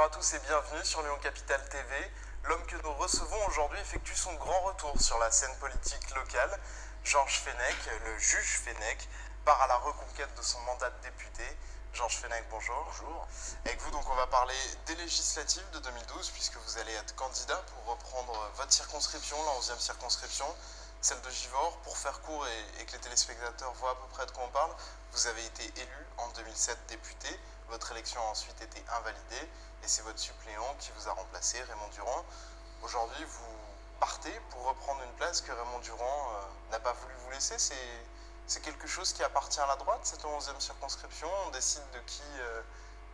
à tous et bienvenue sur Lyon Capital TV. L'homme que nous recevons aujourd'hui effectue son grand retour sur la scène politique locale. Georges Fenech, le juge Fenech, part à la reconquête de son mandat de député. Georges Fenech, bonjour. Bonjour. Avec vous, donc, on va parler des législatives de 2012, puisque vous allez être candidat pour reprendre votre circonscription, la 11e circonscription, celle de Givors. Pour faire court et que les téléspectateurs voient à peu près de quoi on parle, vous avez été élu en 2007 député. Votre élection a ensuite été invalidée et c'est votre suppléant qui vous a remplacé, Raymond Durand. Aujourd'hui, vous partez pour reprendre une place que Raymond Durand n'a pas voulu vous laisser. C'est quelque chose qui appartient à la droite, cette 11e circonscription. On décide de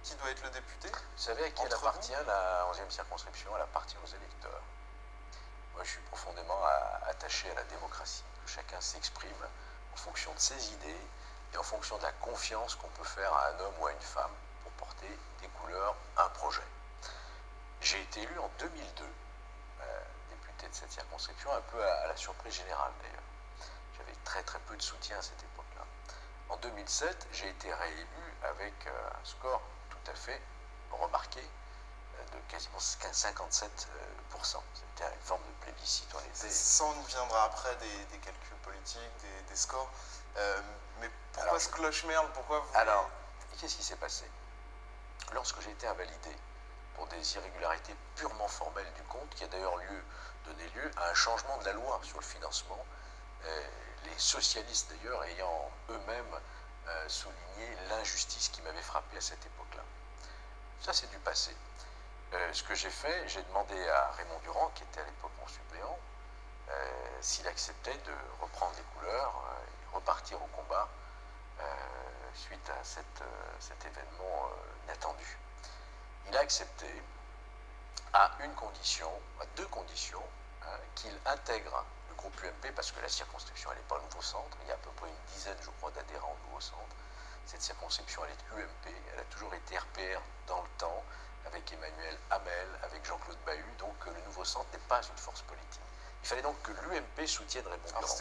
qui doit être le député. Vous savez à qui elle appartient, la 11e circonscription? Elle appartient aux électeurs. Moi, je suis profondément attaché à la démocratie, que chacun s'exprime en fonction de ses idées et en fonction de la confiance qu'on peut faire à un homme ou à une femme pour porter des couleurs, un projet. J'ai été élu en 2002, député de cette circonscription, un peu à la surprise générale d'ailleurs. J'avais très très peu de soutien à cette époque-là. En 2007, j'ai été réélu avec un score tout à fait remarqué de quasiment 57%. C'était une forme de plébiscite. Ça, on y viendra après des calculs politiques, des scores. Mais pourquoi ce cloche-merle? Pourquoi vous... Alors, qu'est-ce qui s'est passé? Lorsque j'ai été invalidé pour des irrégularités purement formelles du compte, qui a d'ailleurs donné lieu à un changement de la loi sur le financement, les socialistes d'ailleurs ayant eux-mêmes souligné l'injustice qui m'avait frappé à cette époque-là. Ça, c'est du passé. Ce que j'ai fait, j'ai demandé à Raymond Durand, qui était à l'époque mon suppléant, s'il acceptait de reprendre les couleurs et repartir au combat suite à cet événement inattendu. Il a accepté à deux conditions, qu'il intègre le groupe UMP, parce que la circonscription, elle n'est pas au Nouveau Centre, il y a à peu près une dizaine, je crois, d'adhérents au Nouveau Centre. Cette circonscription, elle est UMP, elle a toujours été RPR dans le temps, avec Emmanuel Hamel, avec Jean-Claude Bahut, donc le Nouveau Centre n'est pas une force politique. Il fallait donc que l'UMP soutienne Raymond Durand.